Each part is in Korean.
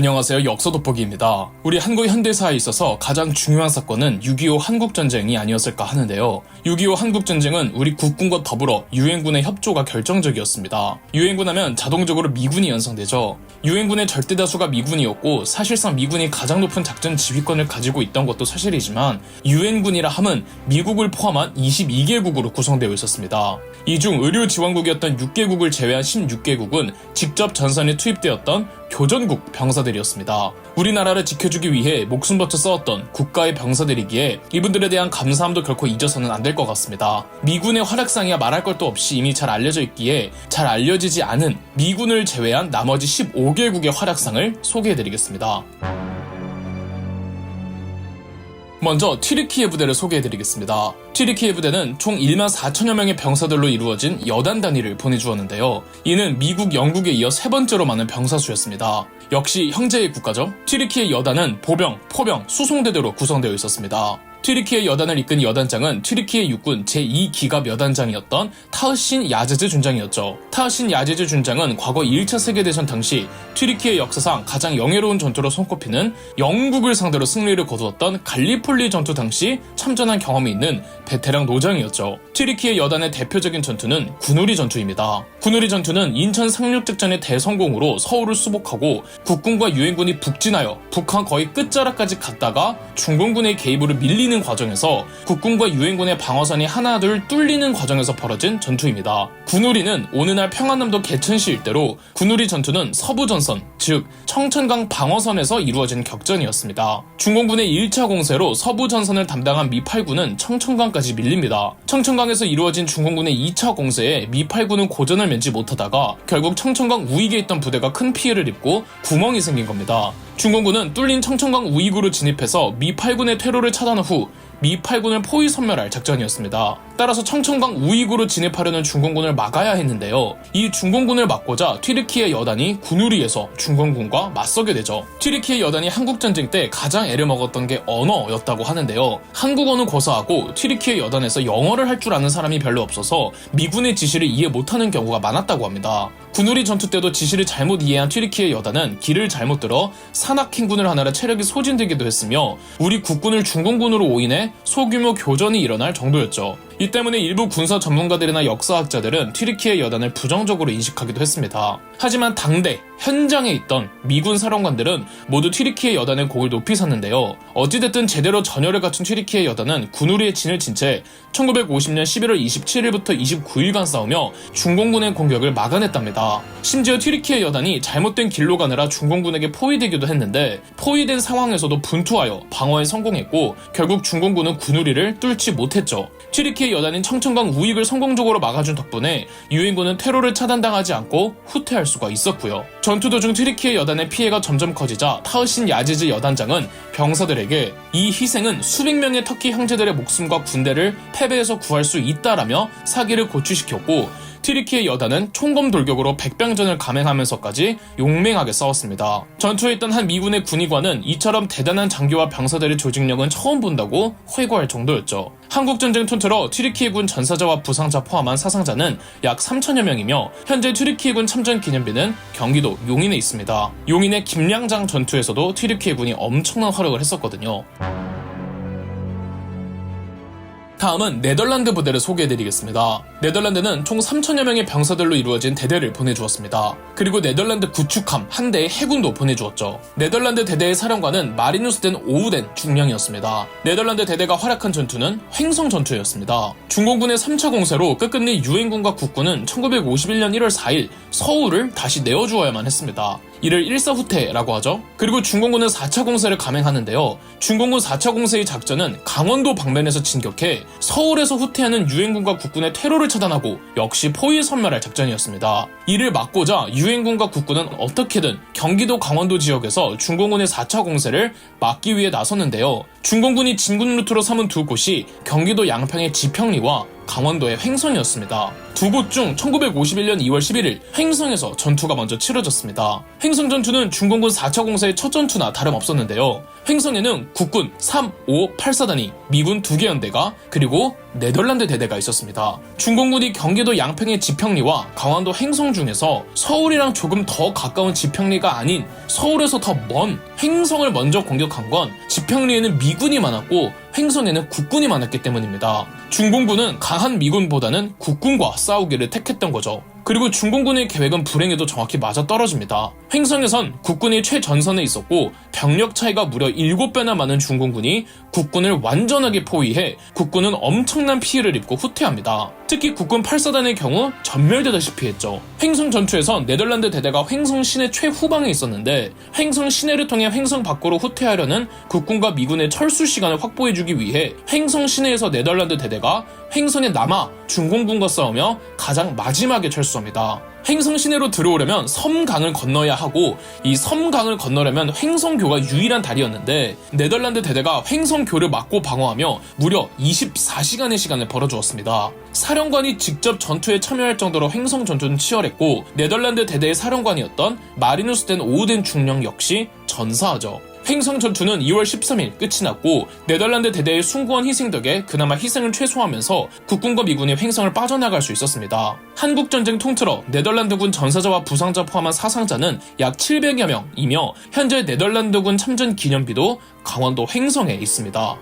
안녕하세요. 역사 돋보기입니다. 우리 한국 현대사에 있어서 가장 중요한 사건은 6.25 한국전쟁이 아니었을까 하는데요. 6.25 한국전쟁은 우리 국군과 더불어 유엔군의 협조가 결정적이었습니다. 유엔군 하면 자동적으로 미군이 연상되죠. 유엔군의 절대 다수가 미군이었고 사실상 미군이 가장 높은 작전 지휘권을 가지고 있던 것도 사실이지만 유엔군이라 함은 미국을 포함한 22개국으로 구성되어 있었습니다. 이 중 의료지원국이었던 6개국을 제외한 16개국은 직접 전선에 투입되었던 교전국 병사들이었습니다. 우리나라를 지켜주기 위해 목숨 바쳐 싸웠던 국가의 병사들이기에 이분들에 대한 감사함도 결코 잊어서는 안 될 것 같습니다. 미군의 활약상이야 말할 것도 없이 이미 잘 알려져 있기에 잘 알려지지 않은 미군을 제외한 나머지 15개국의 활약상을 소개해드리겠습니다. 먼저 튀르키예 부대를 소개해드리겠습니다. 튀르키예 부대는 총 1만 4천여 명의 병사들로 이루어진 여단 단위를 보내주었는데요. 이는 미국, 영국에 이어 세 번째로 많은 병사수였습니다. 역시 형제의 국가죠. 튀르키예 여단은 보병, 포병, 수송대대로 구성되어 있었습니다. 튀르키예 여단을 이끈 여단장은 튀르키예 육군 제2기갑 여단장이었던 타흐신 야제즈 준장이었죠. 타흐신 야제즈 준장은 과거 1차 세계대전 당시 튀르키예 역사상 가장 영예로운 전투로 손꼽히는 영국을 상대로 승리를 거두었던 갈리폴리 전투 당시 참전한 경험이 있는 베테랑 노장이었죠. 튀르키예 여단의 대표적인 전투는 구누리 전투입니다. 구누리 전투는 인천 상륙작전의 대성공으로 서울을 수복하고 국군과 유엔군이 북진하여 북한 거의 끝자락까지 갔다가 중공군의 개입으로 밀리는 과정에서 국군과 유엔군의 방어선이 하나둘 뚫리는 과정에서 벌어진 전투입니다. 구누리는 오늘날 평안남도 개천시 일대로 구누리 전투는 서부전선, 즉 청천강 방어선에서 이루어진 격전이었습니다. 중공군의 1차 공세로 서부전선을 담당한 미8군은 청천강까지 밀립니다. 청천강에서 이루어진 중공군의 2차 공세에 미8군은 고전을 맺지 못하다가 결국 청천강 우익에 있던 부대가 큰 피해를 입고 구멍이 생긴 겁니다. 중공군은 뚫린 청천강 우익으로 진입해서 미8군의 퇴로를 차단한 후 미8군을 포위 섬멸할 작전이었습니다. 따라서 청천강 우익으로 진입하려는 중공군을 막아야 했는데요. 이 중공군을 막고자 튀르키예 여단이 구누리에서 중공군과 맞서게 되죠. 튀르키예 여단이 한국전쟁 때 가장 애를 먹었던 게 언어였다고 하는데요. 한국어는 고사하고 튀르키예 여단에서 영어를 할 줄 아는 사람이 별로 없어서 미군의 지시를 이해 못하는 경우가 많았다고 합니다. 구누리 전투 때도 지시를 잘못 이해한 튀르키예 여단은 길을 잘못 들어 산악행군을 하느라 체력이 소진되기도 했으며 우리 국군을 중공군으로 오인해 소규모 교전이 일어날 정도였죠. 이 때문에 일부 군사 전문가들이나 역사학자들은 튀르키예 여단을 부정적으로 인식하기도 했습니다. 하지만 당대 현장에 있던 미군 사령관들은 모두 튀르키예 여단의 공을 높이 샀는데요. 어찌됐든 제대로 전열을 갖춘 튀르키예 여단은 구누리에 진을 친 채 1950년 11월 27일부터 29일간 싸우며 중공군의 공격을 막아냈답니다. 심지어 튀르키예 여단이 잘못된 길로 가느라 중공군에게 포위되기도 했는데 포위된 상황에서도 분투하여 방어에 성공했고 결국 중공군은 구누리를 뚫지 못했죠. 튀르키예 여단인 청천강 우익을 성공적으로 막아준 덕분에 유엔군은 테러를 차단당하지 않고 후퇴할 수가 있었고요. 전투 도중 튀르키예 여단의 피해가 점점 커지자 타흐신 야지즈 여단장은 병사들에게 이 희생은 수백 명의 터키 형제들의 목숨과 군대를 패배해서 구할 수 있다라며 사기를 고취시켰고 튀르키예 여단은 총검 돌격으로 백병전을 감행하면서까지 용맹하게 싸웠습니다. 전투에 있던 한 미군의 군의관은 이처럼 대단한 장교와 병사들의 조직력은 처음 본다고 회고할 정도였죠. 한국전쟁 통틀어 튀르키예군 전사자와 부상자 포함한 사상자는 약 3천여 명이며 현재 튀르키예군 참전 기념비는 경기도 용인에 있습니다. 용인의 김량장 전투에서도 튀르키예군이 엄청난 활약을 했었거든요. 다음은 네덜란드 부대를 소개해드리겠습니다. 네덜란드는 총 3천여 명의 병사들로 이루어진 대대를 보내주었습니다. 그리고 네덜란드 구축함 한 대의 해군도 보내주었죠. 네덜란드 대대의 사령관은 마리누스 덴 오우덴 중령이었습니다. 네덜란드 대대가 활약한 전투는 횡성 전투였습니다. 중공군의 3차 공세로 끝끝내 유엔군과 국군은 1951년 1월 4일 서울을 다시 내어주어야만 했습니다. 이를 일사후퇴라고 하죠. 그리고 중공군은 4차 공세를 감행하는데요. 중공군 4차 공세의 작전은 강원도 방면에서 진격해 서울에서 후퇴하는 유엔군과 국군의 퇴로를 차단하고 역시 포위 섬멸할 작전이었습니다. 이를 막고자 유엔군과 국군은 어떻게든 경기도 강원도 지역에서 중공군의 4차 공세를 막기 위해 나섰는데요. 중공군이 진군 루트로 삼은 두 곳이 경기도 양평의 지평리와 강원도의 횡성이었습니다. 두 곳 중 1951년 2월 11일 횡성에서 전투가 먼저 치러졌습니다. 횡성 전투는 중공군 4차 공세의 첫 전투나 다름없었는데요. 횡성에는 국군 3, 5, 8사단이 미군 2개 연대가 그리고 네덜란드 대대가 있었습니다. 중공군이 경기도 양평의 지평리와 강원도 횡성 중에서 서울이랑 조금 더 가까운 지평리가 아닌 서울에서 더 먼 횡성을 먼저 공격한 건 지평리에는 미군이 많았고 횡성에는 국군이 많았기 때문입니다. 중공군은 강한 미군보다는 국군과 싸우기를 택했던 거죠. 그리고 중공군의 계획은 불행에도 정확히 맞아떨어집니다. 횡성에선 국군이 최전선에 있었고 병력 차이가 무려 7배나 많은 중공군이 국군을 완전하게 포위해 국군은 엄청난 피해를 입고 후퇴합니다. 특히 국군 8사단의 경우 전멸되다시피 했죠. 횡성 전투에선 네덜란드 대대가 횡성 시내 최후방에 있었는데 횡성 시내를 통해 횡성 밖으로 후퇴하려는 국군과 미군의 철수 시간을 확보해주기 위해 횡성 시내에서 네덜란드 대대가 횡성에 남아 중공군과 싸우며 가장 마지막에 철수합니다. 횡성 시내로 들어오려면 섬강을 건너야 하고 이 섬강을 건너려면 횡성교가 유일한 다리였는데 네덜란드 대대가 횡성교를 막고 방어하며 무려 24시간의 시간을 벌어주었습니다. 사령관이 직접 전투에 참여할 정도로 횡성 전투는 치열했고 네덜란드 대대의 사령관이었던 마리누스 덴 오우덴 중령 역시 전사하죠. 횡성 전투는 2월 13일 끝이 났고 네덜란드 대대의 숭고한 희생 덕에 그나마 희생을 최소화하면서 국군과 미군이 횡성을 빠져나갈 수 있었습니다. 한국전쟁 통틀어 네덜란드군 전사자와 부상자 포함한 사상자는 약 700여 명이며 현재 네덜란드군 참전 기념비도 강원도 횡성에 있습니다.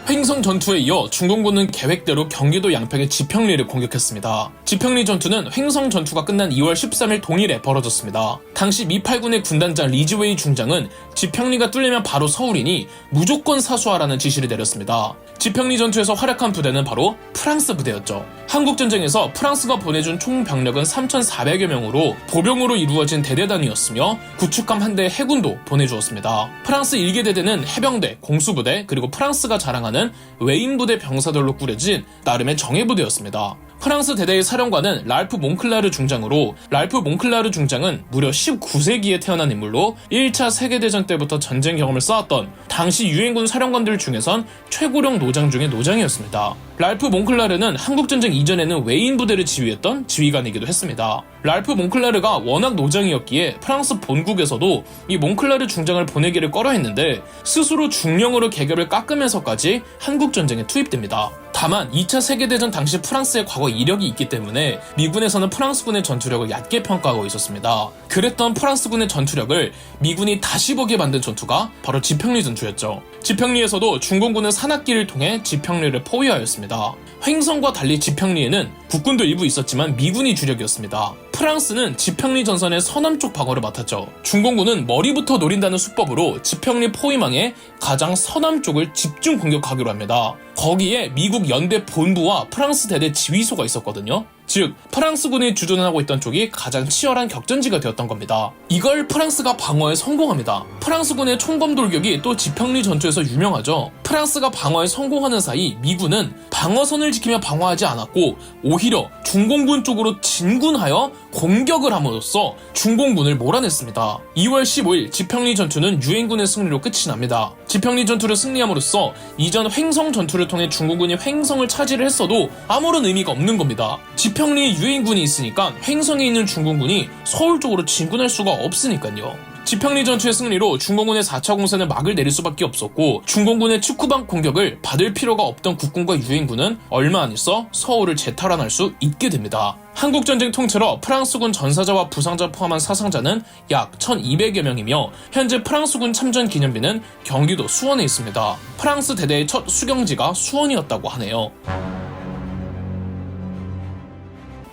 횡성 전투에 이어 중공군은 계획대로 경기도 양평의 지평리를 공격했습니다. 지평리 전투는 횡성 전투가 끝난 2월 13일 동일에 벌어졌습니다. 당시 미8군의 군단장 리즈웨이 중장은 지평리가 뚫리면 바로 서울이니 무조건 사수하라는 지시를 내렸습니다. 지평리 전투에서 활약한 부대는 바로 프랑스 부대였죠. 한국전쟁에서 프랑스가 보내준 총 병력은 3,400여 명으로 보병으로 이루어진 대대단이었으며 구축함 한 대의 해군도 보내주었습니다. 프랑스 1개 대대는 해병대, 공수부대, 그리고 프랑스가 자랑하는 외인부대 병사들로 꾸려진 나름의 정예부대였습니다. 프랑스 대대의 사령관은 랄프 몽클라르 중장으로 랄프 몽클라르 중장은 무려 19세기에 태어난 인물로 1차 세계대전 때부터 전쟁 경험을 쌓았던 당시 유엔군 사령관들 중에선 최고령 노장 중의 노장이었습니다. 랄프 몽클라르는 한국전쟁 이전에는 외인 부대를 지휘했던 지휘관이기도 했습니다. 랄프 몽클라르가 워낙 노장이었기에 프랑스 본국에서도 이 몽클라르 중장을 보내기를 꺼려했는데 스스로 중령으로 계급을 깎으면서까지 한국전쟁에 투입됩니다. 다만 2차 세계대전 당시 프랑스의 과거 이력이 있기 때문에 미군에서는 프랑스군의 전투력을 얕게 평가하고 있었습니다. 그랬던 프랑스군의 전투력을 미군이 다시 보게 만든 전투가 바로 지평리 전투였죠. 지평리에서도 중공군은 산악기를 통해 지평리를 포위하였습니다. 횡성과 달리 지평리에는 국군도 일부 있었지만 미군이 주력이었습니다. 프랑스는 지평리 전선의 서남쪽 방어를 맡았죠. 중공군은 머리부터 노린다는 수법으로 지평리 포위망의 가장 서남쪽을 집중 공격하기로 합니다. 거기에 미국 연대 본부와 프랑스 대대 지휘소가 있었거든요. 즉 프랑스군이 주둔하고 있던 쪽이 가장 치열한 격전지가 되었던 겁니다. 이걸 프랑스가 방어에 성공합니다. 프랑스군의 총검 돌격이 또 지평리 전투에서 유명하죠. 프랑스가 방어에 성공하는 사이 미군은 방어선을 지키며 방어하지 않았고 오히려 중공군 쪽으로 진군하여 공격을 함으로써 중공군을 몰아냈습니다. 2월 15일 지평리 전투는 유엔군의 승리로 끝이 납니다. 지평리 전투를 승리함으로써 이전 횡성 전투를 통해 중공군이 횡성을 차지를 했어도 아무런 의미가 없는 겁니다. 지평리에 유엔군이 있으니까 횡성에 있는 중공군이 서울 쪽으로 진군할 수가 없으니까요. 지평리 전투의 승리로 중공군의 4차 공세는 막을 내릴 수밖에 없었고 중공군의 측후방 공격을 받을 필요가 없던 국군과 유엔군은 얼마 안 있어 서울을 재탈환할 수 있게 됩니다. 한국전쟁 통틀어 프랑스군 전사자와 부상자 포함한 사상자는 약 1,200여 명이며 현재 프랑스군 참전 기념비는 경기도 수원에 있습니다. 프랑스 대대의 첫 수경지가 수원이었다고 하네요.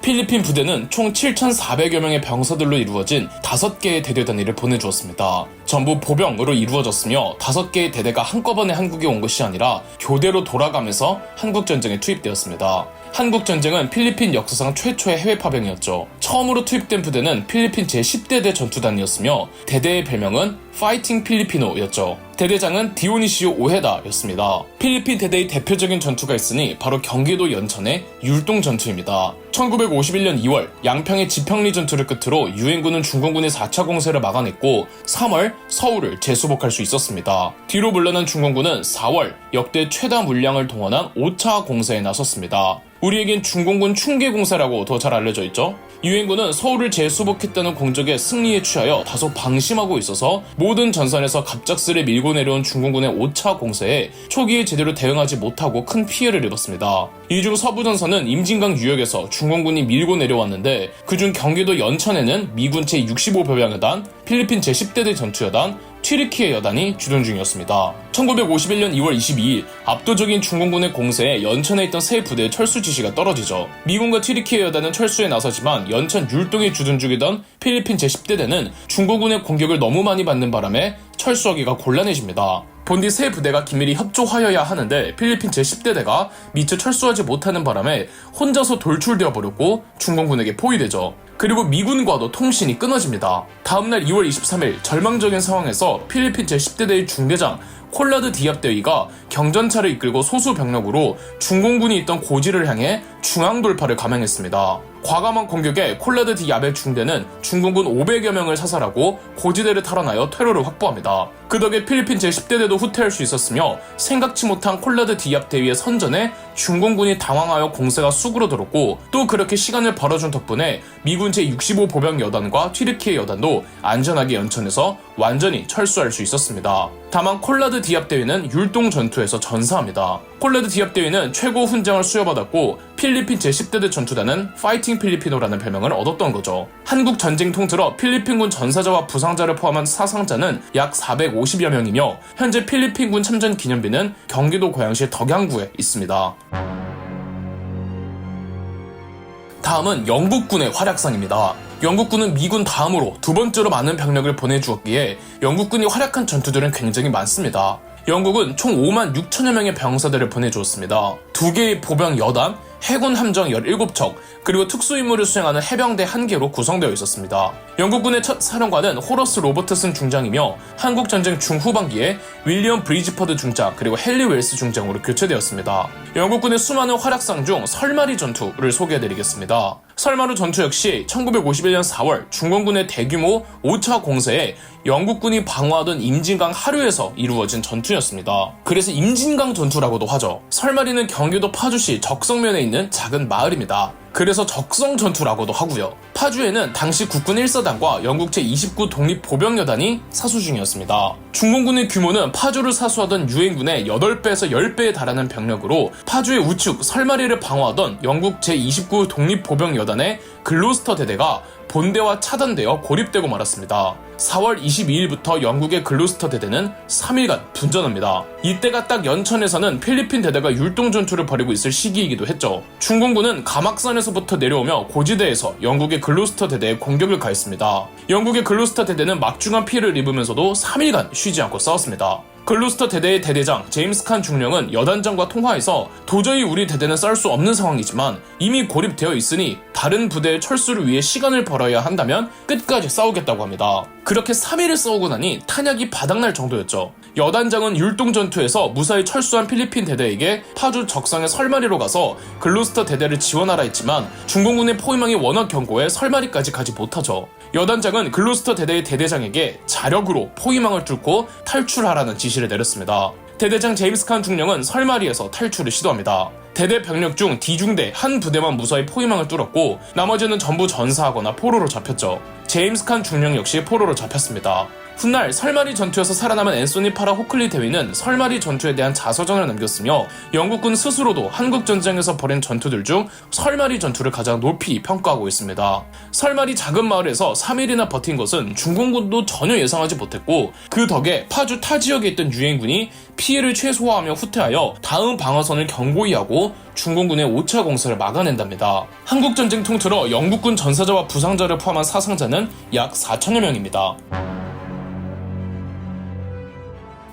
필리핀 부대는 총 7,400여 명의 병사들로 이루어진 5개의 대대 단위를 보내주었습니다. 전부 보병으로 이루어졌으며 5개의 대대가 한꺼번에 한국에 온 것이 아니라 교대로 돌아가면서 한국전쟁에 투입되었습니다. 한국전쟁은 필리핀 역사상 최초의 해외 파병이었죠. 처음으로 투입된 부대는 필리핀 제10대대 전투단이었으며 대대의 별명은 파이팅 필리피노였죠. 대대장은 디오니시오 오헤다였습니다. 필리핀 대대의 대표적인 전투가 있으니 바로 경기도 연천의 율동 전투입니다. 1951년 2월 양평의 지평리 전투를 끝으로 유엔군은 중공군의 4차 공세를 막아냈고 3월 서울을 재수복할 수 있었습니다. 뒤로 물러난 중공군은 4월 역대 최다 물량을 동원한 5차 공세에 나섰습니다. 우리에겐 중공군 충계공세라고 더 잘 알려져 있죠. 유엔군은 서울을 재수복했다는 공적에 승리에 취하여 다소 방심하고 있어서 모든 전선에서 갑작스레 밀고 밀고 내려온 중공군의 5차 공세에 초기에 제대로 대응하지 못하고 큰 피해를 입었습니다. 이 중 서부전선은 임진강 유역에서 중공군이 밀고 내려왔는데 그중 경기도 연천에는 미군 제65보병여단, 필리핀 제10대대 전투여단, 튀르키예 여단이 주둔 중이었습니다. 1951년 2월 22일 압도적인 중공군의 공세에 연천에 있던 세 부대의 철수 지시가 떨어지죠. 미군과 튀르키예 여단은 철수에 나서지만 연천 율동에 주둔 중이던 필리핀 제10대대는 중공군의 공격을 너무 많이 받는 바람에 철수하기가 곤란해집니다. 본디 세 부대가 긴밀히 협조하여야 하는데 필리핀 제10대대가 미처 철수하지 못하는 바람에 혼자서 돌출되어 버렸고 중공군에게 포위되죠. 그리고 미군과도 통신이 끊어집니다. 다음날 2월 23일 절망적인 상황에서 필리핀 제10대대의 중대장 콜라드 디압 대위가 경전차를 이끌고 소수 병력으로 중공군이 있던 고지를 향해 중앙 돌파를 감행했습니다. 과감한 공격에 콜라드 디압의 중대는 중공군 500여 명을 사살하고 고지대를 탈환하여 퇴로를 확보합니다. 그 덕에 필리핀 제10대대도 후퇴할 수 있었으며 생각지 못한 콜라드 디압 대위의 선전에 중공군이 당황하여 공세가 수그러들었고 또 그렇게 시간을 벌어준 덕분에 미군 제65보병 여단과 튀르키예 여단도 안전하게 연천에서 완전히 철수할 수 있었습니다. 다만 콜라드 디압 대위는 율동 전투에서 전사합니다. 콜라드 디압 대위는 최고 훈장을 수여받았고 필리핀 제10대대 전투단은 파이팅 필리피노라는 별명을 얻었던 거죠. 한국 전쟁 통틀어 필리핀군 전사자와 부상자를 포함한 사상자는 약 450여 명이며 현재 필리핀군 참전 기념비는 경기도 고양시 덕양구에 있습니다. 다음은 영국군의 활약상입니다. 영국군은 미군 다음으로 두 번째로 많은 병력을 보내주었기에 영국군이 활약한 전투들은 굉장히 많습니다. 영국은 총 5만 6천여 명의 병사들을 보내주었습니다. 2개의 보병 여단, 해군 함정 17척, 그리고 특수임무를 수행하는 해병대 1개로 구성되어 있었습니다. 영국군의 첫 사령관은 호러스 로버트슨 중장이며 한국전쟁 중후반기에 윌리엄 브리지퍼드 중장 그리고 헨리 웰스 중장으로 교체되었습니다. 영국군의 수많은 활약상 중 설마리 전투를 소개해드리겠습니다. 설마루 전투 역시 1951년 4월 중공군의 대규모 5차 공세에 영국군이 방어하던 임진강 하류에서 이루어진 전투였습니다. 그래서 임진강 전투라고도 하죠. 설마리는 경기도 파주시 적성면에 있는 작은 마을입니다. 그래서 적성 전투라고도 하고요. 파주에는 당시 국군 1사단과 영국 제29 독립보병여단이 사수 중이었습니다. 중공군의 규모는 파주를 사수하던 유엔군의 8배에서 10배에 달하는 병력으로 파주의 우측 설마리를 방어하던 영국 제29 독립보병여단의 글로스터 대대가 본대와 차단되어 고립되고 말았습니다. 4월 22일부터 영국의 글로스터 대대는 3일간 분전합니다. 이때가 딱 연천에서는 필리핀 대대가 율동 전투를 벌이고 있을 시기이기도 했죠. 중공군은 가막산에서부터 내려오며 고지대에서 영국의 글로스터 대대에 공격을 가했습니다. 영국의 글로스터 대대는 막중한 피해를 입으면서도 3일간 쉬지 않고 싸웠습니다. 글로스터 대대의 대대장 제임스 칸 중령은 여단장과 통화해서 도저히 우리 대대는 싸울 수 없는 상황이지만 이미 고립되어 있으니 다른 부대의 철수를 위해 시간을 벌어야 한다면 끝까지 싸우겠다고 합니다. 그렇게 3일을 싸우고 나니 탄약이 바닥날 정도였죠. 여단장은 율동 전투에서 무사히 철수한 필리핀 대대에게 파주 적성의 설마리로 가서 글로스터 대대를 지원하라 했지만 중공군의 포위망이 워낙 견고해 설마리까지 가지 못하죠. 여단장은 글로스터 대대의 대대장에게 자력으로 포위망을 뚫고 탈출하라는 지시를 내렸습니다. 대대장 제임스 칸 중령은 설마리에서 탈출을 시도합니다. 대대 병력 중 D중대 한 부대만 무사히 포위망을 뚫었고 나머지는 전부 전사하거나 포로로 잡혔죠. 제임스 칸 중령 역시 포로로 잡혔습니다. 훗날 설마리 전투에서 살아남은 앤소니 파라 호클리 대위는 설마리 전투에 대한 자서전을 남겼으며 영국군 스스로도 한국전쟁에서 벌인 전투들 중 설마리 전투를 가장 높이 평가하고 있습니다. 설마리 작은 마을에서 3일이나 버틴 것은 중공군도 전혀 예상하지 못했고 그 덕에 파주 타 지역에 있던 유엔군이 피해를 최소화하며 후퇴하여 다음 방어선을 견고히 하고 중공군의 5차 공세를 막아낸답니다. 한국전쟁 통틀어 영국군 전사자와 부상자를 포함한 사상자는 약 4천여 명입니다.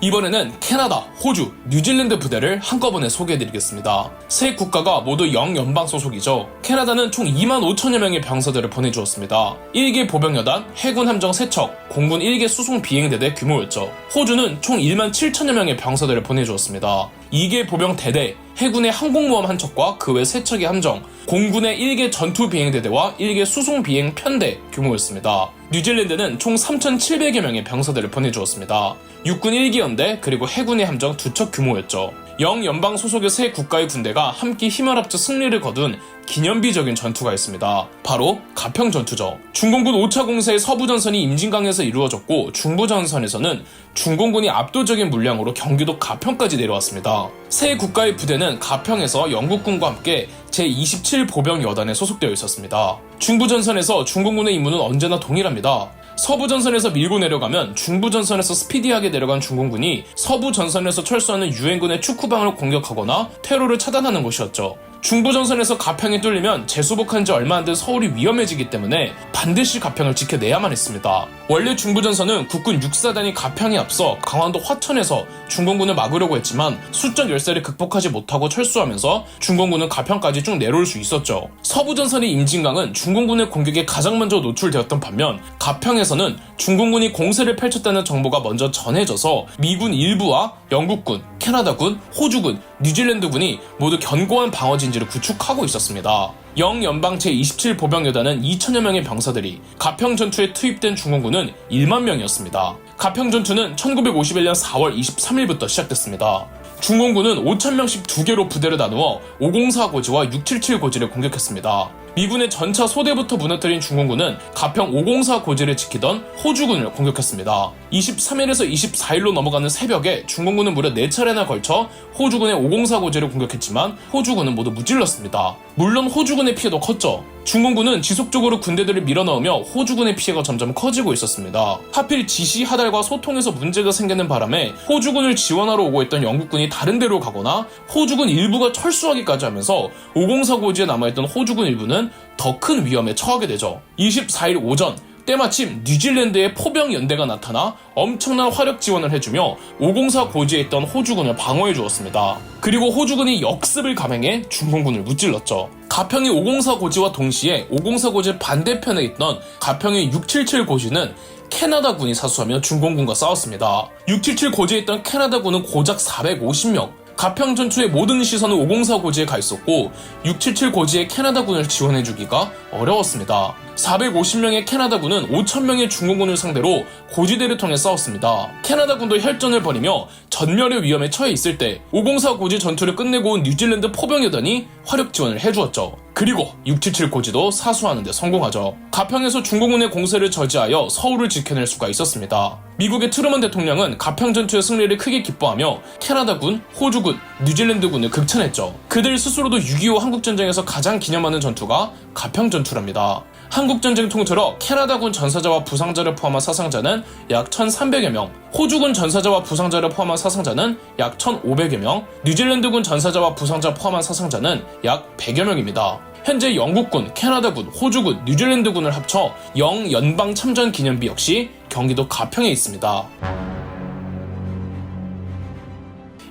이번에는 캐나다, 호주, 뉴질랜드 부대를 한꺼번에 소개해드리겠습니다. 세 국가가 모두 영연방 소속이죠. 캐나다는 총 2만 5천여 명의 병사들을 보내주었습니다. 1개 보병여단, 해군 함정 3척, 공군 1개 수송 비행대대 규모였죠. 호주는 총 1만 7천여 명의 병사들을 보내주었습니다. 2개 보병 대대, 해군의 항공모함 1척과 그 외 3척의 함정, 공군의 1개 전투 비행대대와 1개 수송 비행 편대 규모였습니다. 뉴질랜드는 총 3,700여 명의 병사들을 보내주었습니다. 육군 1기 연대 그리고 해군의 함정 2척 규모였죠. 영연방 소속의 세 국가의 군대가 함께 힘을 합쳐 승리를 거둔 기념비적인 전투가 있습니다. 바로 가평 전투죠. 중공군 5차 공세의 서부전선이 임진강에서 이루어졌고 중부전선에서는 중공군이 압도적인 물량으로 경기도 가평까지 내려왔습니다. 세 국가의 부대는 가평에서 영국군과 함께 제27보병여단에 소속되어 있었습니다. 중부전선에서 중공군의 임무는 언제나 동일합니다. 서부전선에서 밀고 내려가면 중부전선에서 스피디하게 내려간 중공군이 서부전선에서 철수하는 유엔군의 축구방을 공격하거나 테러를 차단하는 것이었죠. 중부전선에서 가평이 뚫리면 재수복한 지 얼마 안 된 서울이 위험해지기 때문에 반드시 가평을 지켜내야만 했습니다. 원래 중부전선은 국군 6사단이 가평에 앞서 강원도 화천에서 중공군을 막으려고 했지만 수전 열세를 극복하지 못하고 철수하면서 중공군은 가평까지 쭉 내려올 수 있었죠. 서부전선의 임진강은 중공군의 공격에 가장 먼저 노출되었던 반면 가평에서는 중공군이 공세를 펼쳤다는 정보가 먼저 전해져서 미군 일부와 영국군, 캐나다군, 호주군, 뉴질랜드군이 모두 견고한 방어진지를 구축하고 있었습니다. 영연방 제27보병여단은 2천여 명의 병사들이 가평 전투에 투입된 중공군은 1만 명이었습니다. 가평 전투는 1951년 4월 23일부터 시작됐습니다. 중공군은 5,000명씩 2개로 부대를 나누어 504 고지와 677 고지를 공격했습니다. 미군의 전차 소대부터 무너뜨린 중공군은 가평 504 고지를 지키던 호주군을 공격했습니다. 23일에서 24일로 넘어가는 새벽에 중공군은 무려 4차례나 걸쳐 호주군의 504 고지를 공격했지만 호주군은 모두 무찔렀습니다. 물론 호주군의 피해도 컸죠. 중공군은 지속적으로 군대들을 밀어넣으며 호주군의 피해가 점점 커지고 있었습니다. 하필 지시 하달과 소통에서 문제가 생기는 바람에 호주군을 지원하러 오고 있던 영국군이 다른 데로 가거나 호주군 일부가 철수하기까지 하면서 504 고지에 남아있던 호주군 일부는 더 큰 위험에 처하게 되죠. 24일 오전 때마침 뉴질랜드의 포병 연대가 나타나 엄청난 화력 지원을 해주며 504 고지에 있던 호주군을 방어해 주었습니다. 그리고 호주군이 역습을 감행해 중공군을 무찔렀죠. 가평의 504 고지와 동시에 504 고지 반대편에 있던 가평의 677 고지는 캐나다군이 사수하며 중공군과 싸웠습니다. 677 고지에 있던 캐나다군은 고작 450명, 가평 전투의 모든 시선은 504 고지에 가 있었고 677 고지의 캐나다군을 지원해주기가 어려웠습니다. 450명의 캐나다군은 5,000명의 중공군을 상대로 고지대를 통해 싸웠습니다. 캐나다군도 혈전을 벌이며 전멸의 위험에 처해 있을 때 504 고지 전투를 끝내고 온 뉴질랜드 포병여단이 화력 지원을 해주었죠. 그리고 677 고지도 사수하는 데 성공하죠. 가평에서 중공군의 공세를 저지하여 서울을 지켜낼 수가 있었습니다. 미국의 트루먼 대통령은 가평 전투의 승리를 크게 기뻐하며 캐나다군, 호주군, 뉴질랜드군을 극찬했죠. 그들 스스로도 6.25 한국전쟁에서 가장 기념하는 전투가 가평 전투랍니다. 한국전쟁 통틀어 캐나다군 전사자와 부상자를 포함한 사상자는 약 1,300여 명, 호주군 전사자와 부상자를 포함한 사상자는 약 1,500여 명, 뉴질랜드군 전사자와 부상자 포함한 사상자는 약 100여 명입니다. 현재 영국군, 캐나다군, 호주군, 뉴질랜드군을 합쳐 영연방 참전 기념비 역시 경기도 가평에 있습니다.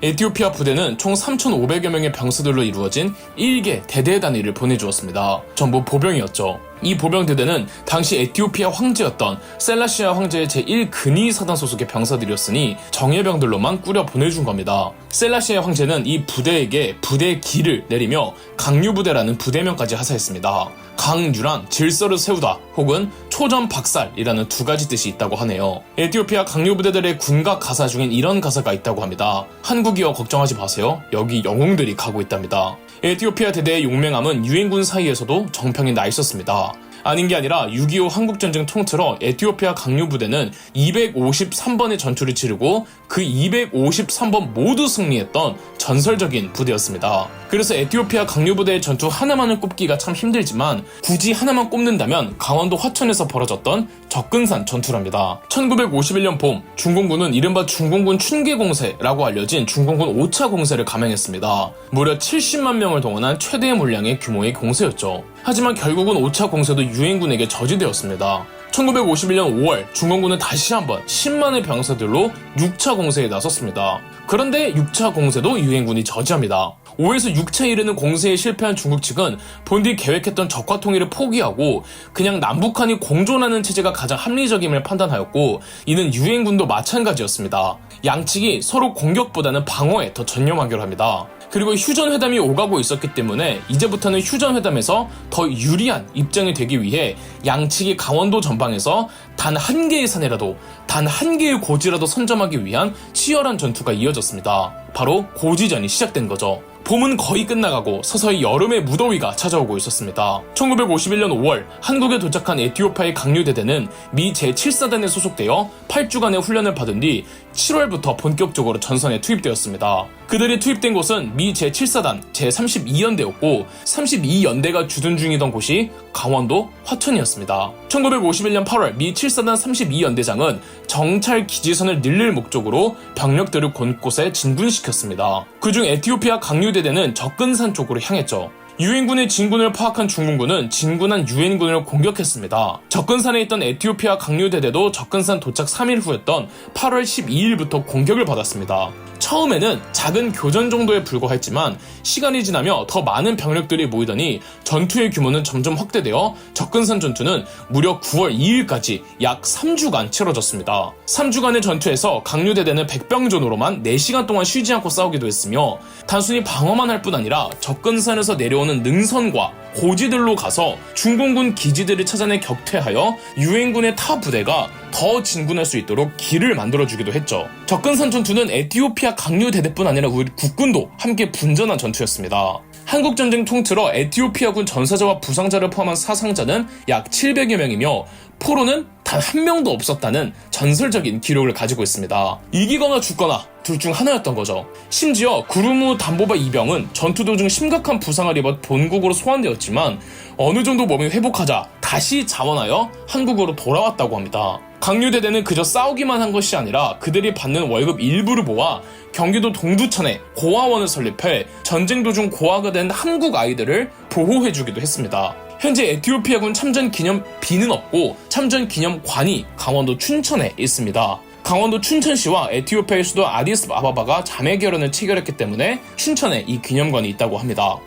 에티오피아 부대는 총 3,500여 명의 병사들로 이루어진 1개 대대 단위를 보내주었습니다. 전부 보병이었죠. 이 보병대대는 당시 에티오피아 황제였던 셀라시아 황제의 제1근위 사단 소속의 병사들이었으니 정예병들로만 꾸려 보내준 겁니다. 셀라시아 황제는 이 부대에게 부대의 기를 내리며 강유부대라는 부대명까지 하사했습니다. 강유란 질서를 세우다 혹은 초전 박살이라는 두 가지 뜻이 있다고 하네요. 에티오피아 강유부대들의 군각 가사 중엔 이런 가사가 있다고 합니다. 한국이여 걱정하지 마세요. 여기 영웅들이 가고 있답니다. 에티오피아 대대의 용맹함은 유엔군 사이에서도 정평이 나 있었습니다. 아닌 게 아니라 6.25 한국전쟁 통틀어 에티오피아 강요부대는 253번의 전투를 치르고 그 253번 모두 승리했던 전설적인 부대였습니다. 그래서 에티오피아 강요부대의 전투 하나만을 꼽기가 참 힘들지만 굳이 하나만 꼽는다면 강원도 화천에서 벌어졌던 접근산 전투랍니다. 1951년 봄 중공군은 이른바 중공군 춘계공세라고 알려진 중공군 5차 공세를 감행했습니다. 무려 70만 명을 동원한 최대 물량의 규모의 공세였죠. 하지만 결국은 5차 공세도 유엔군에게 저지되었습니다. 1951년 5월 중공군은 다시 한번 10만의 병사들로 6차 공세에 나섰습니다. 그런데 6차 공세도 유엔군이 저지합니다. 5에서 6차에 이르는 공세에 실패한 중국 측은 본디 계획했던 적화 통일을 포기하고 그냥 남북한이 공존하는 체제가 가장 합리적임을 판단하였고 이는 유엔군도 마찬가지였습니다. 양측이 서로 공격보다는 방어에 더 전념하기로 합니다. 그리고 휴전회담이 오가고 있었기 때문에 이제부터는 휴전회담에서 더 유리한 입장이 되기 위해 양측이 강원도 전방에서 단 한 개의 산이라도 단 한 개의 고지라도 선점하기 위한 치열한 전투가 이어졌습니다. 바로 고지전이 시작된 거죠. 봄은 거의 끝나가고 서서히 여름의 무더위가 찾아오고 있었습니다. 1951년 5월 한국에 도착한 에티오피아의 강류대대는 미 제7사단에 소속되어 8주간의 훈련을 받은 뒤 7월부터 본격적으로 전선에 투입되었습니다. 그들이 투입된 곳은 미 제7사단 제32연대였고 32연대가 주둔 중이던 곳이 강원도 화천이었습니다. 1951년 8월 미 7사단 32연대장은 정찰 기지선을 늘릴 목적으로 병력들을 곳곳에 진군시켰습니다. 그중 에티오피아 강류대대는 접근산 쪽으로 향했죠. 유엔군의 진군을 파악한 중공군은 진군한 유엔군을 공격했습니다. 접근산에 있던 에티오피아 강류대대도 접근산 도착 3일 후였던 8월 12일부터 공격을 받았습니다. 처음에는 작은 교전 정도에 불과했지만 시간이 지나며 더 많은 병력들이 모이더니 전투의 규모는 점점 확대되어 접근산 전투는 무려 9월 2일까지 약 3주간 치러졌습니다. 3주간의 전투에서 강류대대는 백병전으로만 4시간 동안 쉬지 않고 싸우기도 했으며 단순히 방어만 할 뿐 아니라 접근산에서 내려오는 능선과 고지들로 가서 중공군 기지들을 찾아내 격퇴하여 유엔군의 타 부대가 더 진군할 수 있도록 길을 만들어주기도 했죠. 접근산 전투는 에티오피아 강류대대뿐 아니라 우리 국군도 함께 분전한 전투였습니다. 한국전쟁 통틀어 에티오피아군 전사자와 부상자를 포함한 사상자는 약 700여 명이며 포로는 단 한 명도 없었다는 전설적인 기록을 가지고 있습니다. 이기거나 죽거나 둘 중 하나였던 거죠. 심지어 구루무 담보바 이병은 전투 도중 심각한 부상을 입어 본국으로 소환되었지만 어느 정도 몸이 회복하자 다시 자원하여 한국으로 돌아왔다고 합니다. 강류대대는 그저 싸우기만 한 것이 아니라 그들이 받는 월급 일부를 모아 경기도 동두천에 고아원을 설립해 전쟁 도중 고아가 된 한국 아이들을 보호해주기도 했습니다. 현재 에티오피아군 참전 기념비는 없고 참전 기념관이 강원도 춘천에 있습니다. 강원도 춘천시와 에티오피아의 수도 아디스 아바바가 자매 결연을 체결했기 때문에 춘천에 이 기념관이 있다고 합니다.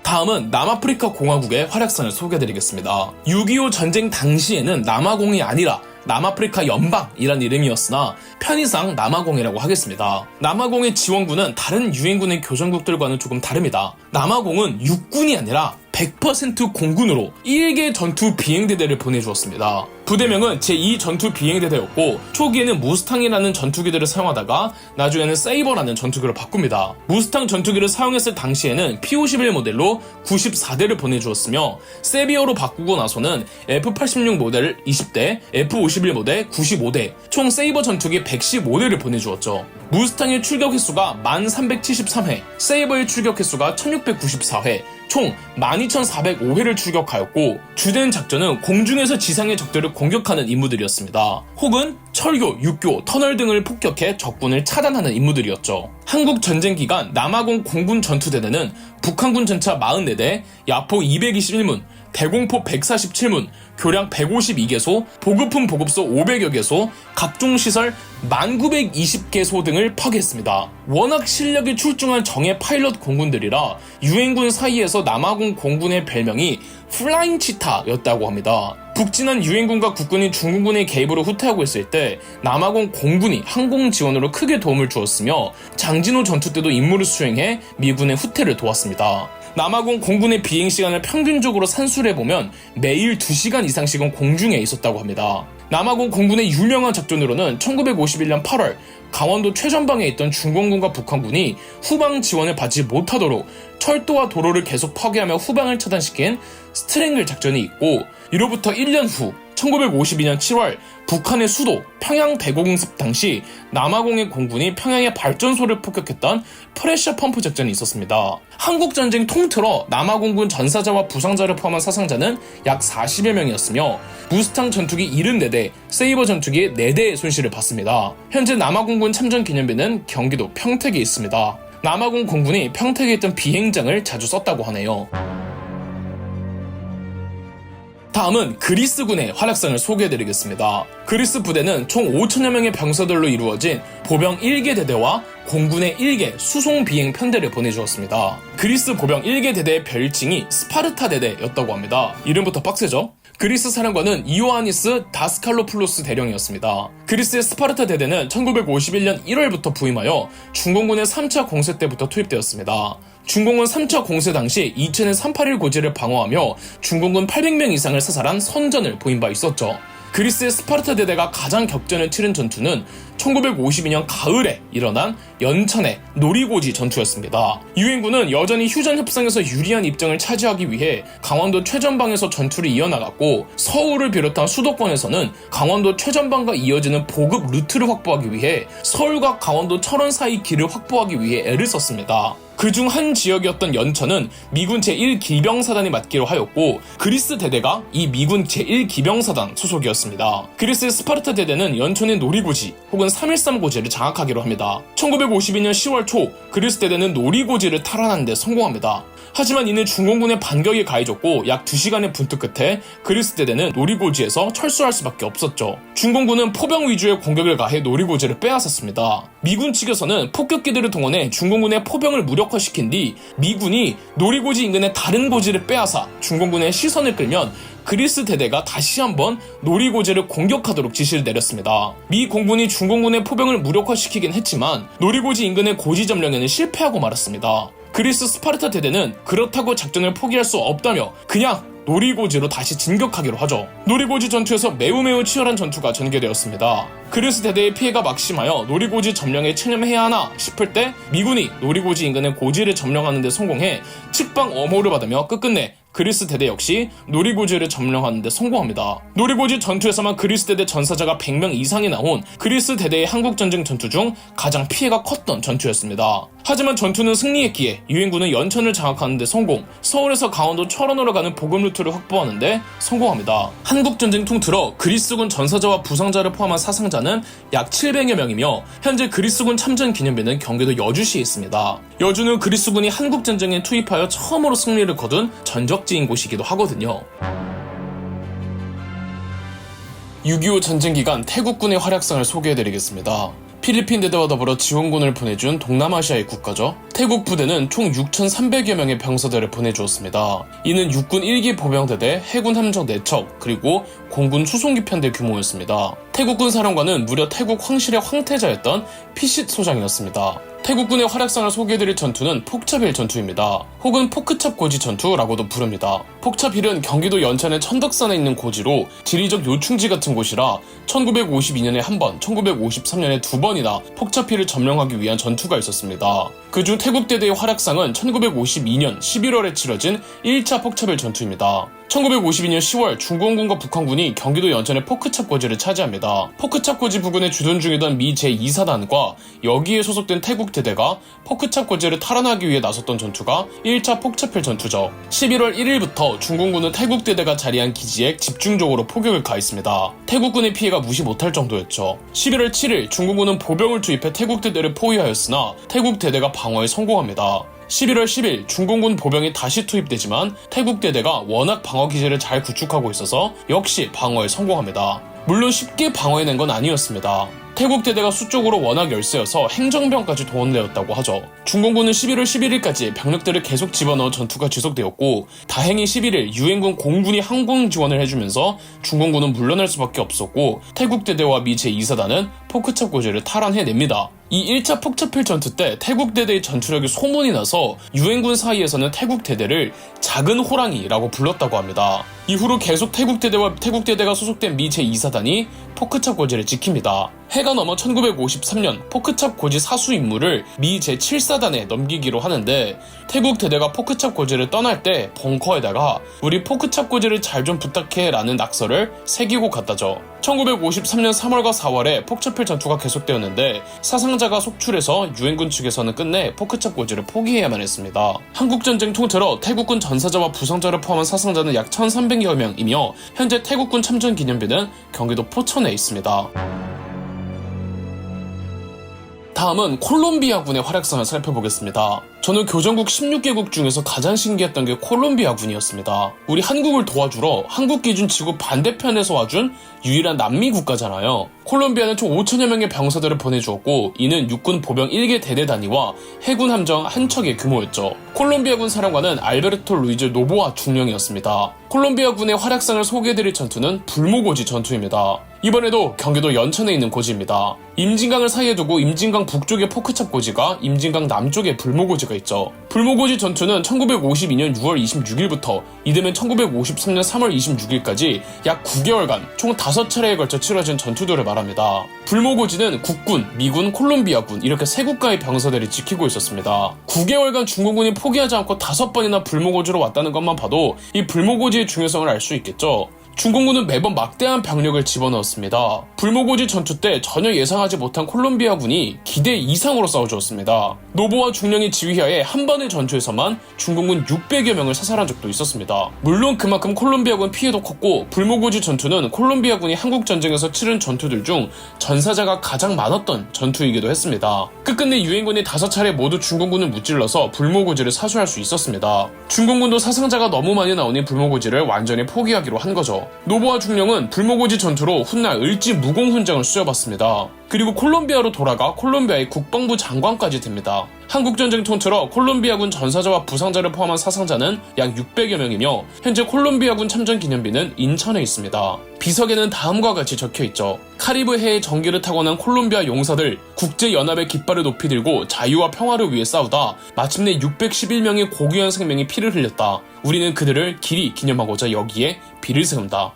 다음은 남아프리카 공화국의 활약상을 소개해드리겠습니다. 6.25 전쟁 당시에는 남아공이 아니라 남아프리카 연방이란 이름이었으나 편의상 남아공이라고 하겠습니다. 남아공의 지원군은 다른 유엔군의 교전국들과는 조금 다릅니다. 남아공은 육군이 아니라 100% 공군으로 1개 전투 비행대대를 보내주었습니다. 부대명은 제2 비행대대였고 초기에는 무스탕이라는 전투기들을 사용하다가 나중에는 세이버라는 전투기를 바꿉니다. 무스탕 전투기를 사용했을 당시에는 P-51 모델로 94대를 보내주었으며 세비어로 바꾸고 나서는 F-86 모델 20대, F-51 모델 95대, 총 세이버 전투기 115대를 보내주었죠. 무스탕의 출격 횟수가 1373회, 세이버의 출격 횟수가 1694회, 총 12405회를 출격하였고 주된 작전은 공중에서 지상의 적들을 공격하는 임무들이었습니다. 혹은 철교, 육교, 터널 등을 폭격해 적군을 차단하는 임무들이었죠. 한국 전쟁 기간 남아공 공군 전투대대는 북한군 전차 44대, 야포 221문, 대공포 147문, 교량 152개소, 보급품 보급소 500여 개소, 각종 시설 1920개소 등을 파괴했습니다. 워낙 실력이 출중한 정예 파일럿 공군들이라 유엔군 사이에서 남아공 공군의 별명이 플라잉 치타였다고 합니다. 북진한 유엔군과 국군이 중국군의 개입으로 후퇴하고 있을 때 남아공 공군이 항공 지원으로 크게 도움을 주었으며 장진호 전투 때도 임무를 수행해 미군의 후퇴를 도왔습니다. 남아공 공군의 비행시간을 평균적으로 산술해보면 매일 2시간 이상씩은 공중에 있었다고 합니다. 남아공 공군의 유명한 작전으로는 1951년 8월 강원도 최전방에 있던 중공군과 북한군이 후방 지원을 받지 못하도록 철도와 도로를 계속 파괴하며 후방을 차단시킨 스트랭글 작전이 있고 이로부터 1년 후 1952년 7월 북한의 수도 평양 대공습 당시 남아공의 공군이 평양의 발전소를 폭격했던 프레셔 펌프 작전이 있었습니다. 한국전쟁 통틀어 남아공군 전사자와 부상자를 포함한 사상자는 약 40여 명이었으며 무스탕 전투기 74대, 세이버 전투기 4대의 손실을 봤습니다. 현재 남아공군 참전기념비는 경기도 평택에 있습니다. 남아공 공군이 평택에 있던 비행장을 자주 썼다고 하네요. 다음은 그리스군의 활약상을 소개해드리겠습니다. 그리스 부대는 총 5천여 명의 병사들로 이루어진 보병 1개 대대와 공군의 1개 수송 비행 편대를 보내주었습니다. 그리스 보병 1개 대대의 별칭이 스파르타 대대였다고 합니다. 이름부터 빡세죠? 그리스 사령관은 이오아니스 다스칼로플로스 대령이었습니다. 그리스의 스파르타 대대는 1951년 1월부터 부임하여 중공군의 3차 공세 때부터 투입되었습니다. 중공은 3차 공세 당시 이첸의 381 고지를 방어하며 중공군 800명 이상을 사살한 선전을 보인 바 있었죠. 그리스의 스파르타 대대가 가장 격전을 치른 전투는 1952년 가을에 일어난 연천의 노리고지 전투였습니다. 유엔군은 여전히 휴전 협상에서 유리한 입장을 차지하기 위해 강원도 최전방에서 전투를 이어나갔고, 서울을 비롯한 수도권에서는 강원도 최전방과 이어지는 보급 루트를 확보하기 위해 서울과 강원도 철원 사이 길을 확보하기 위해 애를 썼습니다. 그중 한 지역이었던 연천은 미군 제1기병사단이 맡기로 하였고, 그리스 대대가 이 미군 제1기병사단 소속이었습니다. 그리스의 스파르타 대대는 연천의 노리고지 혹은 3.13 고지를 장악하기로 합니다. 1952년 10월 초 그리스 대대는 노리고지를 탈환하는 데 성공합니다. 하지만 이는 중공군의 반격이 가해졌고 약 2시간의 분투 끝에 그리스 대대는 노리고지에서 철수할 수밖에 없었죠. 중공군은 포병 위주의 공격을 가해 노리고지를 빼앗았습니다. 미군 측에서는 폭격기들을 동원해 중공군의 포병을 무력화시킨 뒤 미군이 노리고지 인근의 다른 고지를 빼앗아 중공군의 시선을 끌면 그리스 대대가 다시 한번 노리고지를 공격하도록 지시를 내렸습니다. 미 공군이 중공군의 포병을 무력화시키긴 했지만 노리고지 인근의 고지 점령에는 실패하고 말았습니다. 그리스 스파르타 대대는 그렇다고 작전을 포기할 수 없다며 그냥 노리고지로 다시 진격하기로 하죠. 노리고지 전투에서 매우 치열한 전투가 전개되었습니다. 그리스 대대의 피해가 막심하여 노리고지 점령에 체념해야 하나 싶을 때 미군이 노리고지 인근의 고지를 점령하는 데 성공해 측방 엄호를 받으며 끝끝내 그리스 대대 역시 노리고지를 점령하는 데 성공합니다. 노리고지 전투에서만 그리스 대대 전사자가 100명 이상이 나온 그리스 대대의 한국전쟁 전투 중 가장 피해가 컸던 전투였습니다. 하지만 전투는 승리했기에 유엔군은 연천을 장악하는 데 성공, 서울에서 강원도 철원으로 가는 보급 루트를 확보하는 데 성공합니다. 한국전쟁 통틀어 그리스군 전사자와 부상자를 포함한 사상자는 약 700여 명이며 현재 그리스군 참전 기념비는 경기도 여주시에 있습니다. 여주는 그리스군이 한국전쟁에 투입하여 처음으로 승리를 거둔 전적지인 곳이기도 하거든요. 6.25 전쟁 기간 태국군의 활약상을 소개해드리겠습니다. 필리핀 대대와 더불어 지원군을 보내준 동남아시아의 국가죠. 태국 부대는 총 6,300여 명의 병사들을 보내주었습니다. 이는 육군 1기 보병대대, 해군 함정 4척, 그리고 공군 수송기 편대 규모였습니다. 태국군 사령관은 무려 태국 황실의 황태자였던 피싯 소장이었습니다. 태국군의 활약상을 소개해드릴 전투는 폭차빌 전투입니다. 혹은 포크찹 고지 전투라고도 부릅니다. 폭차빌은 경기도 연천의 천덕산에 있는 고지로 지리적 요충지 같은 곳이라 1952년에 한 번, 1953년에 2번이나 폭차빌을 점령하기 위한 전투가 있었습니다. 그중 태국대대의 활약상은 1952년 11월에 치러진 1차 폭차빌 전투입니다. 1952년 10월 중공군과 북한군이 경기도 연천의 포크찹 고지를 차지합니다. 포크찹 고지 부근에 주둔 중이던 미 제2사단과 여기에 소속된 태국 대대가 포크찹 고지를 탈환하기 위해 나섰던 전투가 1차 폭차빌 전투죠. 11월 1일부터 중공군은 태국 대대가 자리한 기지에 집중적으로 포격을 가했습니다. 태국군의 피해가 무시 못할 정도였죠. 11월 7일 중공군은 보병을 투입해 태국 대대를 포위하였으나 태국 대대가 방어에 성공합니다. 11월 10일 중공군 보병이 다시 투입되지만 태국 대대가 워낙 방어 기지를 잘 구축하고 있어서 역시 방어에 성공합니다. 물론 쉽게 방어해낸 건 아니었습니다. 태국 대대가 수적으로 워낙 열세여서 행정병까지 동원되었다고 하죠. 중공군은 11월 11일까지 병력들을 계속 집어넣어 전투가 지속되었고 다행히 11일 유엔군 공군이 항공 지원을 해주면서 중공군은 물러날 수밖에 없었고 태국 대대와 미 제2사단은 포크찹 고지를 탈환해냅니다. 이 1차 폭차필 전투 때 태국 대대의 전투력이 소문이 나서 유엔군 사이에서는 태국 대대를 작은 호랑이라고 불렀다고 합니다. 이후로 계속 태국 대대가 소속된 미 제2사단이 포크찹 고지를 지킵니다. 해가 넘어 1953년 포크찹 고지 사수 임무를 미 제7사단에 넘기기로 하는데 태국 대대가 포크찹 고지를 떠날 때 벙커에다가 우리 포크찹 고지를 잘 좀 부탁해 라는 낙서를 새기고 갔다죠. 1953년 3월과 4월에 폭차필 전투가 계속되었는데 사상자가 속출해서 유엔군 측에서는 끝내 포크찹 고지를 포기해야만 했습니다. 한국전쟁 통틀어 태국군 전사자와 부상자를 포함한 사상자는 약 1,300여 명이며 현재 태국군 참전 기념비는 경기도 포천에 있습니다. 다음은 콜롬비아군의 활약상을 살펴보겠습니다. 저는 교전국 16개국 중에서 가장 신기했던 게 콜롬비아군이었습니다. 우리 한국을 도와주러 한국 기준 지구 반대편에서 와준 유일한 남미 국가잖아요. 콜롬비아는 총 5천여 명의 병사들을 보내주었고 이는 육군 보병 1개 대대 단위와 해군 함정 한 척의 규모였죠. 콜롬비아군 사령관은 알베르토 루이즈 노보아 중령이었습니다. 콜롬비아군의 활약상을 소개해드릴 전투는 불모고지 전투입니다. 이번에도 경기도 연천에 있는 고지입니다. 임진강을 사이에 두고 임진강 북쪽에 포크찹 고지가, 임진강 남쪽에 불모고지가 수가 있죠. 불모고지 전투는 1952년 6월 26일부터 이듬해 1953년 3월 26일까지 약 9개월간 총 5차례에 걸쳐 치러진 전투들을 말합니다. 불모고지는 국군, 미군, 콜롬비아군 이렇게 세 국가의 병사들이 지키고 있었습니다. 9개월간 중공군이 포기하지 않고 5번이나 불모고지로 왔다는 것만 봐도 이 불모고지의 중요성을 알 수 있겠죠. 중공군은 매번 막대한 병력을 집어넣었습니다. 불모고지 전투 때 전혀 예상하지 못한 콜롬비아군이 기대 이상으로 싸워주었습니다. 노보와 중령의 지휘하에 한 번의 전투에서만 중공군 600여 명을 사살한 적도 있었습니다. 물론 그만큼 콜롬비아군 피해도 컸고 불모고지 전투는 콜롬비아군이 한국전쟁에서 치른 전투들 중 전사자가 가장 많았던 전투이기도 했습니다. 끝끝내 유엔군이 5차례 모두 중공군을 무찔러서 불모고지를 사수할 수 있었습니다. 중공군도 사상자가 너무 많이 나오니 불모고지를 완전히 포기하기로 한 거죠. 노보와 중령은 불모고지 전투로 훗날 을지 무공훈장을 수여받습니다. 그리고 콜롬비아로 돌아가 콜롬비아의 국방부 장관까지 됩니다. 한국전쟁 통틀어 콜롬비아군 전사자와 부상자를 포함한 사상자는 약 600여 명이며 현재 콜롬비아군 참전 기념비는 인천에 있습니다. 비석에는 다음과 같이 적혀있죠. 카리브해의 전기를 타고난 콜롬비아 용사들, 국제연합의 깃발을 높이 들고 자유와 평화를 위해 싸우다 마침내 611명의 고귀한 생명이 피를 흘렸다. 우리는 그들을 길이 기념하고자 여기에 비를 세운다.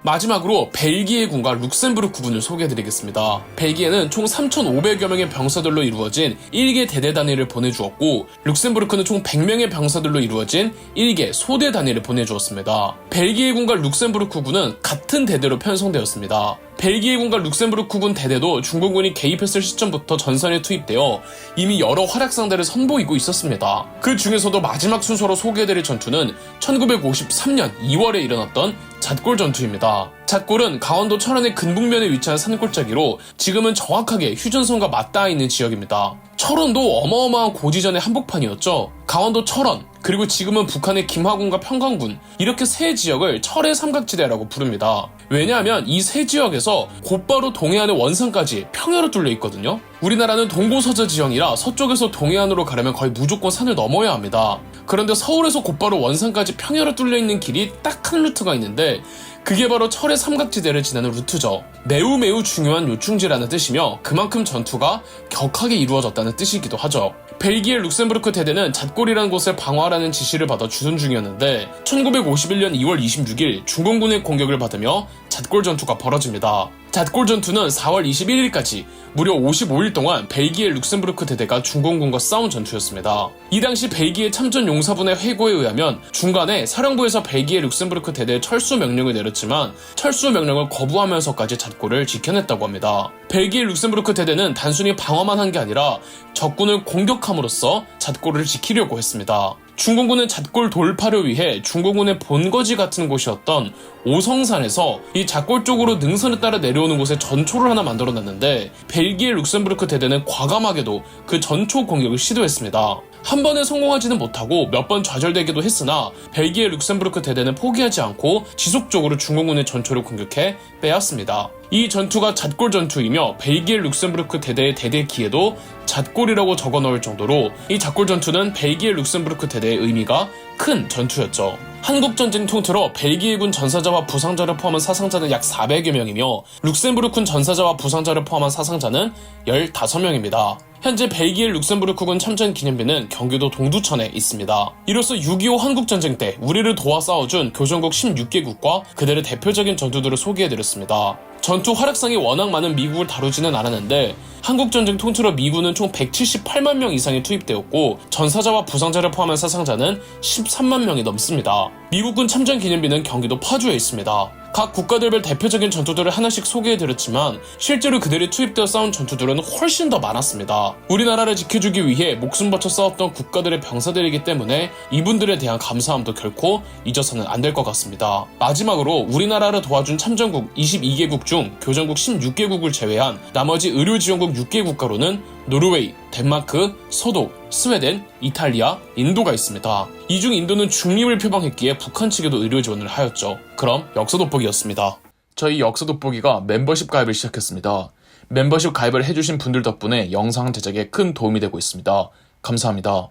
마지막으로 벨기에군과 룩셈부르크군을 소개해드리겠습니다. 벨기에는 총 3,500여 명의 병사들로 이루어진 1개 대대 단위를 보내주었고 룩셈부르크는 총 100명의 병사들로 이루어진 1개 소대 단위를 보내주었습니다. 벨기에군과 룩셈부르크군은 같은 대대로 편성되었습니다. 벨기에군과 룩셈부르크군 대대도 중공군이 개입했을 시점부터 전선에 투입되어 이미 여러 활약상대를 선보이고 있었습니다. 그 중에서도 마지막 순서로 소개해드릴 전투는 1953년 2월에 일어났던 잣골 전투입니다. 잣골은 강원도 철원의 근북면에 위치한 산골짜기로 지금은 정확하게 휴전선과 맞닿아 있는 지역입니다. 철원도 어마어마한 고지전의 한복판이었죠. 강원도 철원, 그리고 지금은 북한의 김화군과 평강군 이렇게 세 지역을 철의 삼각지대라고 부릅니다. 왜냐하면 이 세 지역에서 곧바로 동해안의 원산까지 평야로 뚫려 있거든요. 우리나라는 동고서저 지형이라 서쪽에서 동해안으로 가려면 거의 무조건 산을 넘어야 합니다. 그런데 서울에서 곧바로 원산까지 평야로 뚫려 있는 길이 딱 한 루트가 있는데 그게 바로 철의 삼각지대를 지나는 루트죠. 매우 중요한 요충지라는 뜻이며 그만큼 전투가 격하게 이루어졌다는 뜻이기도 하죠. 벨기에 룩셈부르크 대대는 잣골이라는 곳을 방어하라는 지시를 받아 주둔 중이었는데 1951년 2월 26일 중공군의 공격을 받으며 잣골 전투가 벌어집니다. 잣골 전투는 4월 21일까지 무려 55일 동안 벨기에 룩셈부르크 대대가 중공군과 싸운 전투였습니다. 이 당시 벨기에 참전 용사분의 회고에 의하면 중간에 사령부에서 벨기에 룩셈부르크 대대에 철수 명령을 내렸지만 철수 명령을 거부하면서까지 잣골을 지켜냈다고 합니다. 벨기에 룩셈부르크 대대는 단순히 방어만 한 게 아니라 적군을 공격함으로써 잣골을 지키려고 했습니다. 중공군은 잣골 돌파를 위해 중공군의 본거지 같은 곳이었던 오성산에서 이 잣골 쪽으로 능선을 따라 내려오는 곳에 전초를 하나 만들어놨는데 벨기에 룩셈부르크 대대는 과감하게도 그 전초 공격을 시도했습니다. 한 번에 성공하지는 못하고 몇 번 좌절되기도 했으나 벨기에 룩셈부르크 대대는 포기하지 않고 지속적으로 중공군의 전초를 공격해 빼앗습니다. 이 전투가 잣골 전투이며 벨기에 룩셈부르크 대대의 대대기에도 잣골이라고 적어 넣을 정도로 이 잣골 전투는 벨기에 룩셈부르크 대대의 의미가 큰 전투였죠. 한국전쟁 통틀어 벨기에군 전사자와 부상자를 포함한 사상자는 약 400여 명이며 룩셈부르크군 전사자와 부상자를 포함한 사상자는 15명입니다. 현재 벨기에 룩셈부르크군 참전 기념비는 경기도 동두천에 있습니다. 이로써 6.25 한국전쟁 때 우리를 도와 싸워준 교전국 16개국과 그들의 대표적인 전투들을 소개해드렸습니다. 전투 활약상이 워낙 많은 미국을 다루지는 않았는데 한국전쟁 통틀어 미군은 총 178만 명 이상이 투입되었고 전사자와 부상자를 포함한 사상자는 13만 명이 넘습니다. 미국군 참전 기념비는 경기도 파주에 있습니다. 각 국가들별 대표적인 전투들을 하나씩 소개해드렸지만 실제로 그들이 투입되어 싸운 전투들은 훨씬 더 많았습니다. 우리나라를 지켜주기 위해 목숨 바쳐 싸웠던 국가들의 병사들이기 때문에 이분들에 대한 감사함도 결코 잊어서는 안 될 것 같습니다. 마지막으로 우리나라를 도와준 참전국 22개국 중 교전국 16개국을 제외한 나머지 의료지원국 6개 국가로는 노르웨이, 덴마크, 서독, 스웨덴, 이탈리아, 인도가 있습니다. 이 중 인도는 중립을 표방했기에 북한 측에도 의료 지원을 하였죠. 그럼 역사돋보기였습니다. 저희 역사돋보기가 멤버십 가입을 시작했습니다. 멤버십 가입을 해주신 분들 덕분에 영상 제작에 큰 도움이 되고 있습니다. 감사합니다.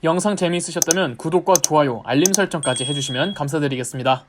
영상 재미있으셨다면 구독과 좋아요, 알림 설정까지 해주시면 감사드리겠습니다.